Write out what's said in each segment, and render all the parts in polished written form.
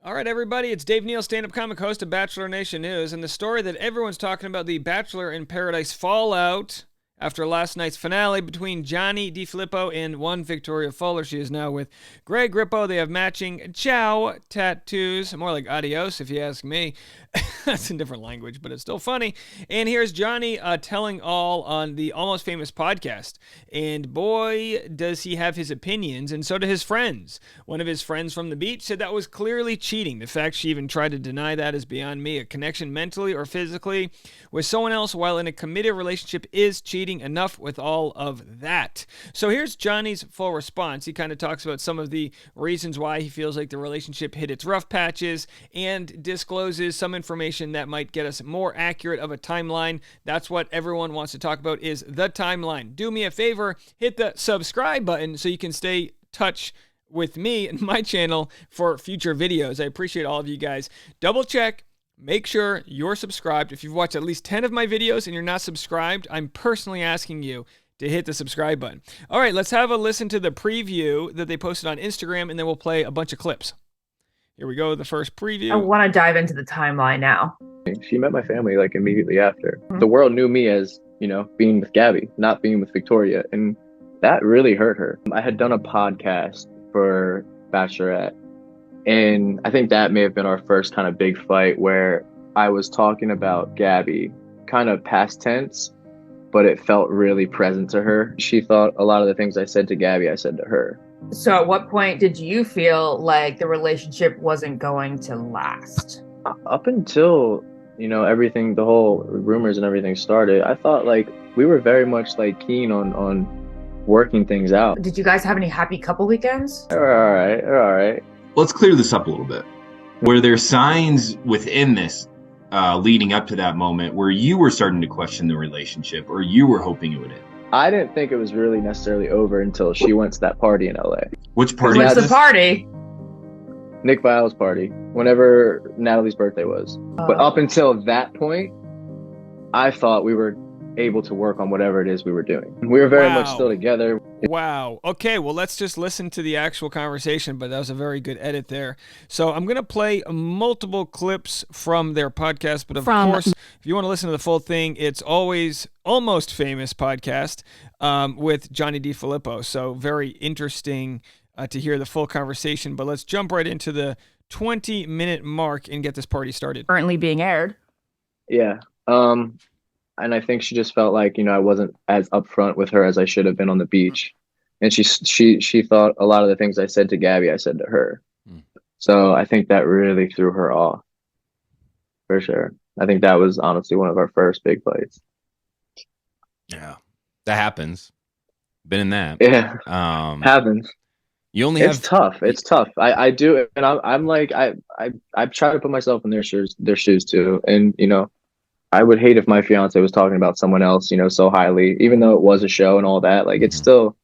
All right, everybody, it's Dave Neal, stand-up comic host of Bachelor Nation News, and the story that everyone's talking about, the Bachelor in Paradise fallout after last night's finale between Johnny DiFilippo and one Victoria Fuller. She is now with Greg Grippo. They have matching ciao tattoos, more like adios if you ask me. That's in different language, but it's still funny. And here's Johnny telling all on the Almost Famous podcast. And boy, does he have his opinions, and so do his friends. One of his friends from the beach said that was clearly cheating. The fact she even tried to deny that is beyond me. A connection mentally or physically with someone else while in a committed relationship is cheating. Enough with all of that. So here's Johnny's full response. He kind of talks about some of the reasons why he feels like the relationship hit its rough patches and discloses some information that might get us more accurate of a timeline. That's what everyone wants to talk about, is the timeline. Do me a favor, hit the subscribe button so you can stay in touch with me and my channel for future videos. I appreciate all of you guys. Double check. Make sure you're subscribed. If you've watched at least 10 of my videos and you're not subscribed, I'm personally asking you to hit the subscribe button. All right, let's have a listen to the preview that they posted on Instagram, and then we'll play a bunch of clips. Here we go, the first preview. I want to dive into the timeline now. She met my family like immediately after. The world knew me as, being with Gabby, not being with Victoria. And that really hurt her. I had done a podcast for Bachelorette. And I think that may have been our first kind of big fight, where I was talking about Gabby, kind of past tense, but it felt really present to her. She thought a lot of the things I said to Gabby, I said to her. So at what point did you feel like the relationship wasn't going to last? Up until, everything, the whole rumors and everything started, I thought like we were very much like keen on working things out. Did you guys have any happy couple weekends? All right. Let's clear this up a little bit. Were there signs within this leading up to that moment where you were starting to question the relationship, or you were hoping it would end? I didn't think it was really necessarily over until she went to that party in LA. Which party? What's the party? Nick Viall's party, whenever Natalie's birthday was. But up until that point, I thought we were able to work on whatever it is we were doing. We were very much still together. Wow. Okay, well, let's just listen to the actual conversation, but that was a very good edit there. So I'm going to play multiple clips from their podcast, but of course, if you want to listen to the full thing, it's always Almost Famous podcast with Johnny DiFilippo. So very interesting to hear the full conversation, but let's jump right into the 20-minute mark and get this party started. Currently being aired. Yeah. And I think she just felt like, I wasn't as upfront with her as I should have been on the beach. And she thought a lot of the things I said to Gabby, I said to her. So I think that really threw her off, for sure. I think that was honestly one of our first big fights. Yeah, that happens. Been in that. Yeah, happens. You only It's tough. It's tough. I do, and I'm like I try to put myself in their shoes too, and I would hate if my fiance was talking about someone else, so highly, even though it was a show and all that. Like, it's still,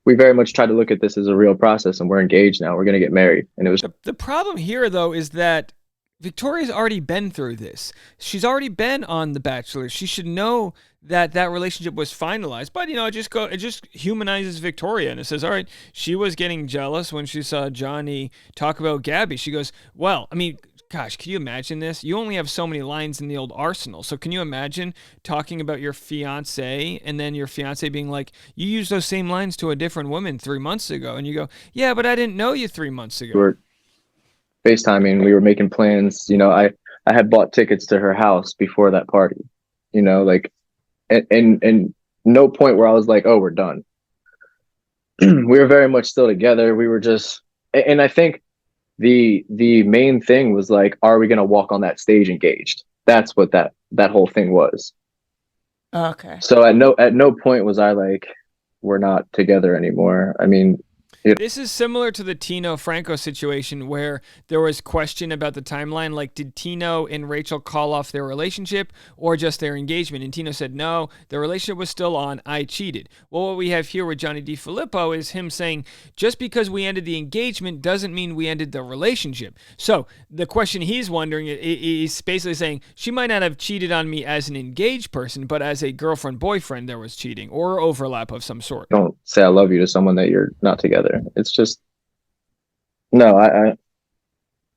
we very much try to look at this as a real process, and we're engaged now. We're going to get married. And it was the problem here, though, is that Victoria's already been through this. She's already been on The Bachelor. She should know that that relationship was finalized. But, it just humanizes Victoria. And it says, all right, she was getting jealous when she saw Johnny talk about Gabby. She goes, well, gosh, can you imagine this? You only have so many lines in the old arsenal. So can you imagine talking about your fiance and then your fiance being like, you used those same lines to a different woman 3 months ago. And you go, yeah, but I didn't know you 3 months ago. We were FaceTiming. We were making plans. I had bought tickets to her house before that party, and no point where I was like, oh, we're done. We were very much still together. We were just, and I think the main thing was like, are we going to walk on that stage engaged? That's what that whole thing was. Okay. So at no point was I like, we're not together anymore. This is similar to the Tino Franco situation where there was question about the timeline. Like, did Tino and Rachel call off their relationship or just their engagement? And Tino said, no, the relationship was still on. I cheated. Well, what we have here with Johnny DiFilippo is him saying, just because we ended the engagement doesn't mean we ended the relationship. So the question he's wondering, he's basically saying, she might not have cheated on me as an engaged person, but as a girlfriend-boyfriend, there was cheating or overlap of some sort. Don't say I love you to someone that you're not together. It's just, no,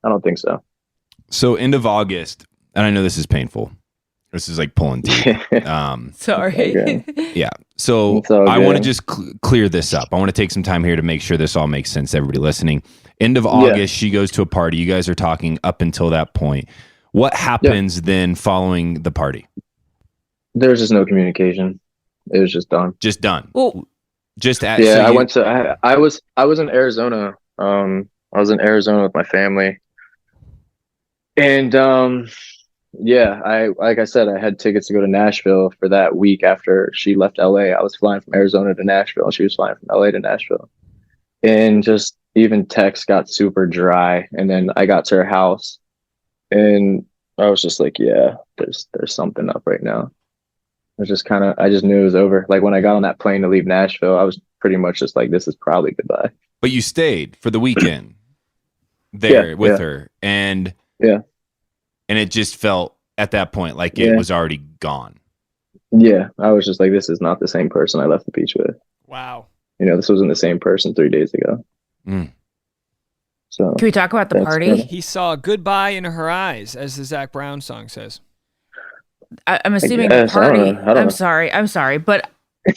I don't think so. So end of August, and I know this is painful. This is like pulling teeth. Sorry. Okay. Yeah. So It's all I want to good. just clear this up. I want to take some time here to make sure this all makes sense to everybody listening. End of Yeah. August, she goes to a party. You guys are talking up until that point. What happens then following the party? There was just no communication. It was just done. Just done. Well, Just at, Yeah, so I you, went to I was in Arizona. I was in Arizona with my family. And yeah, like I said, I had tickets to go to Nashville for that week after she left LA. I was flying from Arizona to Nashville, and she was flying from LA to Nashville. And just even text got super dry. And then I got to her house, and I was just like, yeah, there's something up right now. I just knew it was over. Like when I got on that plane to leave Nashville, I was pretty much just like, this is probably goodbye. but you stayed for the weekend there with her, and Yeah. and it just felt at that point like it Yeah. was already gone. Yeah, I was just like, this is not the same person I left the beach with. Wow. You know, this wasn't the same person 3 days ago. Mm. So can we talk about the That's party? good. He saw goodbye in her eyes, as the Zach Brown song says. I'm assuming guess. the I don't party. know. I don't I'm know. sorry, but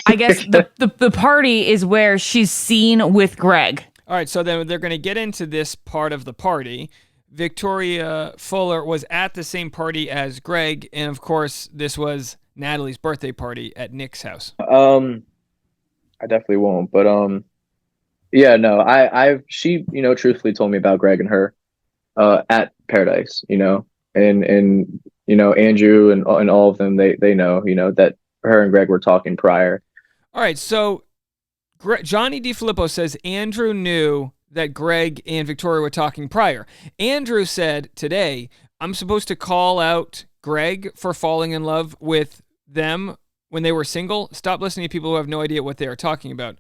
I guess the party is where she's seen with Greg. All right, so then they're going to get into this part of the party. Victoria Fuller was at the same party as Greg, and of course, this was Natalie's birthday party at Nick's house. I definitely won't. But yeah, no, she, you know, truthfully told me about Greg and her at Paradise, you know, and you know, Andrew and all of them, they know, you know, that her and Greg were talking prior. All right, so Johnny DiFilippo says Andrew knew that Greg and Victoria were talking prior. Andrew said today, I'm supposed to call out Greg for falling in love with them when they were single. Stop listening to people who have no idea what they are talking about.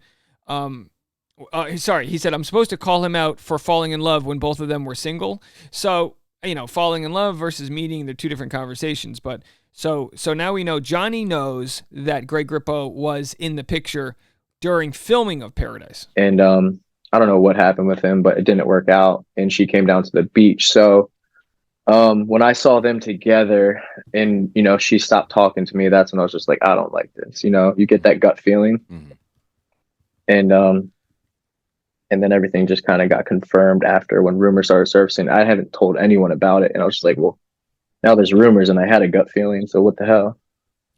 Sorry, he said, I'm supposed to call him out for falling in love when both of them were single. So, you know, falling in love versus meeting, they're two different conversations. But so now we know Johnny knows that Greg Grippo was in the picture during filming of Paradise. And I don't know what happened with him, but it didn't work out. And she came down to the beach. So when I saw them together and, you know, she stopped talking to me, that's when I was just like, I don't like this. You know, you get that gut feeling. Mm-hmm. And then everything just kind of got confirmed after when rumors started surfacing. I haven't told anyone about it. And I was just like, well, now there's rumors and I had a gut feeling. So what the hell?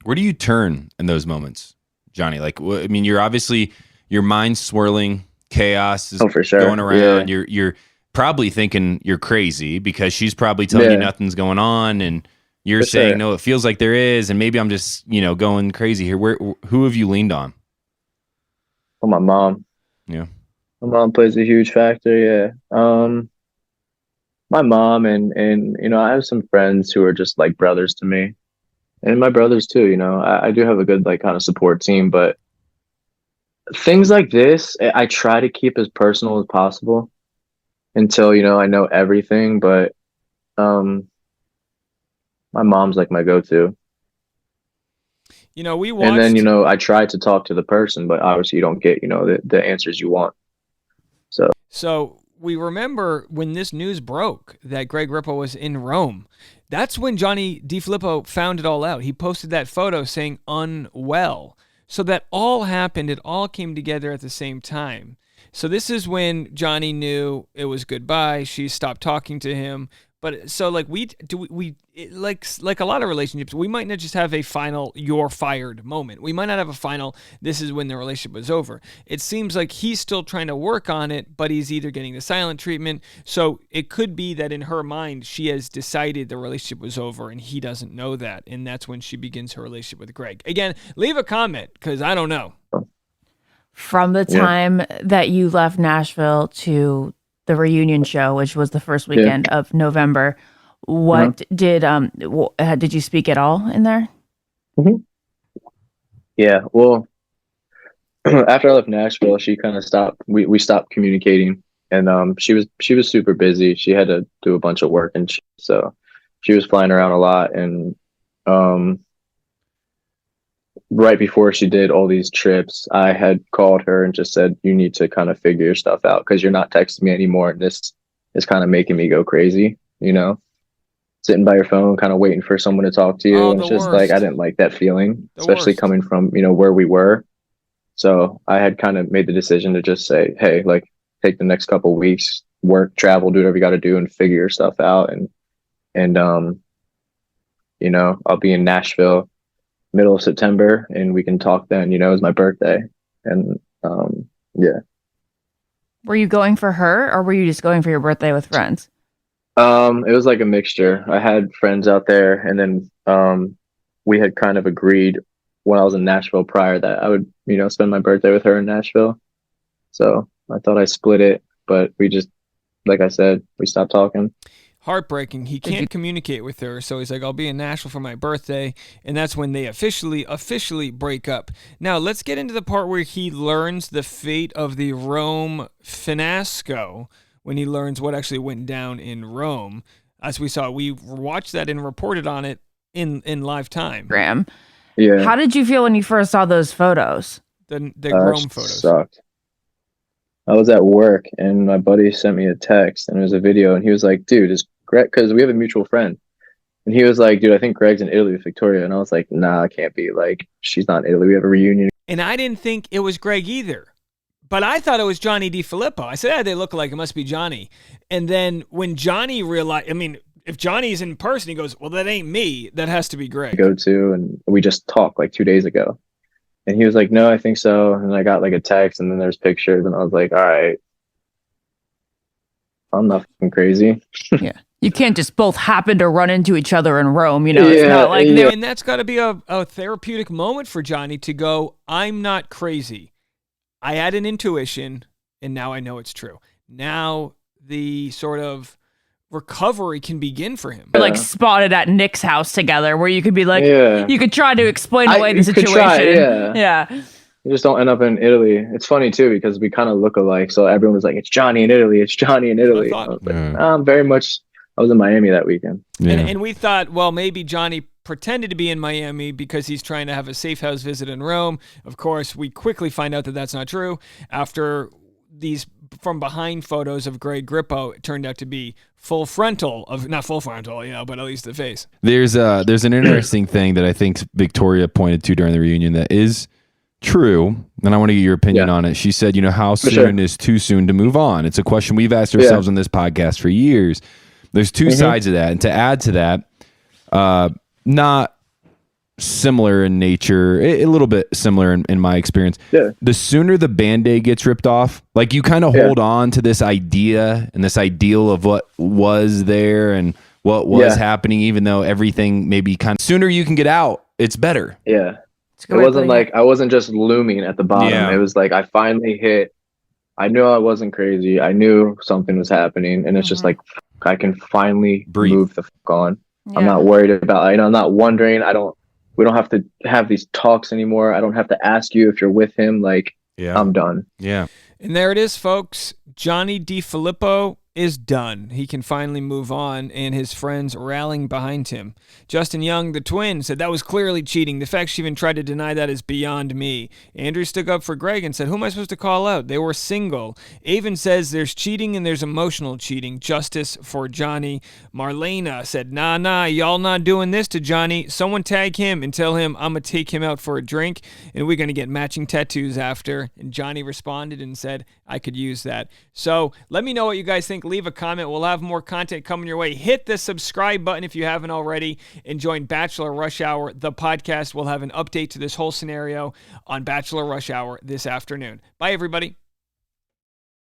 Where do you turn in those moments, Johnny? Like, I mean, you're obviously, your mind's swirling, chaos is for sure. going around. Yeah. You're probably thinking you're crazy because she's probably telling you nothing's going on, and you're saying, no, it feels like there is, and maybe I'm just, you know, going crazy here. Who have you leaned on? Oh, my mom. Yeah. My mom plays a huge factor. Yeah. My mom and you know, I have some friends who are just like brothers to me, and my brothers too. You know, I do have a good like kind of support team, but things like this, I try to keep as personal as possible until, you know, I know everything. But my mom's like my go-to. You know, we watched. And then, you know, I try to talk to the person, but obviously you don't get, you know, the answers you want. So we remember when this news broke that Greg Rippo was in Rome. That's when Johnny DiFilippo found it all out. He posted that photo saying unwell. So that all happened. It all came together at the same time. So this is when Johnny knew it was goodbye. She stopped talking to him. But so like like a lot of relationships, we might not just have a final "you're fired" moment. We might not have a final "this is when the relationship was over." It seems like he's still trying to work on it, but he's either getting the silent treatment. So it could be that in her mind, she has decided the relationship was over, and he doesn't know that, and that's when she begins her relationship with Greg. Again, leave a comment because I don't know. From the time that you left Nashville to the reunion show, which was the first weekend of November, what did you speak at all in there? Mm-hmm. Yeah, well, after I left Nashville, she kind of stopped. We stopped communicating, and she was super busy. She had to do a bunch of work, and so she was flying around a lot. And right before she did all these trips, I had called her and just said, you need to kind of figure your stuff out because you're not texting me anymore. And this is kind of making me go crazy, sitting by your phone, kind of waiting for someone to talk to you. Oh, It's the just like, I worst. didn't like that feeling, The especially worst. coming from, where we were. So I had kind of made the decision to just say, hey, like, take the next couple of weeks, work, travel, do whatever you got to do and figure your stuff out. And I'll be in Nashville middle of September and we can talk then, it's my birthday. And yeah. Were you going for her, or were you just going for your birthday with friends? It was like a mixture. I had friends out there, and then we had kind of agreed when I was in Nashville prior that I would, spend my birthday with her in Nashville. So I thought I split it, but we just, like I said, we stopped talking. Heartbreaking. He can't communicate with her, so he's like, I'll be in Nashville for my birthday, and that's when they officially break up. Now, let's get into the part where he learns the fate of the Rome Finasco, when he learns what actually went down in Rome. As we saw, we watched that and reported on it in live time. Graham. Yeah. How did you feel when you first saw those photos? The Rome photos. Sucked. I was at work and my buddy sent me a text and it was a video and he was like, dude, is Greg, because we have a mutual friend. And he was like, dude, I think Greg's in Italy with Victoria. And I was like, nah, it can't be. Like, she's not in Italy. We have a reunion. And I didn't think it was Greg either. But I thought it was Johnny DiFilippo. I said, they look alike. It must be Johnny. And then when Johnny realized, if Johnny's in person, he goes, well, that ain't me. That has to be Greg. Go to, and we just talked like 2 days ago. And he was like, no, I think so. And I got like a text and then there's pictures. And I was like, all right, I'm not fucking crazy. Yeah. You can't just both happen to run into each other in Rome. It's not like yeah. And that's got to be a therapeutic moment for Johnny to go, I'm not crazy. I had an intuition, and now I know it's true. Now the sort of recovery can begin for him. Like spotted at Nick's house together, where you could be like, Yeah. you could try to explain away the you could situation. try, Yeah. You just don't end up in Italy. It's funny too because we kind of look alike. So everyone was like, "It's Johnny in Italy. It's Johnny in Italy." I I was like, very much. I was in Miami that weekend. Yeah. And we thought, well, maybe Johnny pretended to be in Miami because he's trying to have a safe house visit in Rome. Of course, we quickly find out that that's not true. After these from behind photos of Greg Grippo, it turned out to be not full frontal, but at least the face. There's an interesting thing that I think Victoria pointed to during the reunion that is true, and I want to get your opinion on it. She said, how soon is too soon to move on? It's a question we've asked ourselves on this podcast for years. There's two sides of that, and to add to that, not similar in nature, a little bit similar in my experience. Yeah. The sooner the Band-Aid gets ripped off, like you kind of hold on to this idea and this ideal of what was there and what was happening, even though everything maybe sooner you can get out, it's better. Yeah. It wasn't like I wasn't just looming at the bottom. Yeah. It was like I finally hit. I knew I wasn't crazy. I knew something was happening, and it's just like I can finally move the fuck on. Yeah. I'm not worried about. I'm not wondering. We don't have to have these talks anymore. I don't have to ask you if you're with him. Like I'm done. Yeah. And there it is, folks. Johnny DiFilippo is done. He can finally move on, and his friends rallying behind him. Justin Young, the twin, said that was clearly cheating. The fact she even tried to deny that is beyond me. Andrew stuck up for Greg and said, who am I supposed to call out? They were single. Avon says there's cheating and there's emotional cheating. Justice for Johnny. Marlena said, nah, y'all not doing this to Johnny. Someone tag him and tell him I'm going to take him out for a drink, and we're going to get matching tattoos after. And Johnny responded and said, I could use that. So let me know what you guys think. Leave a comment. We'll have more content coming your way. Hit the subscribe button if you haven't already, and join Bachelor Rush Hour, the podcast. We'll have an update to this whole scenario on Bachelor Rush Hour this afternoon. Bye, everybody.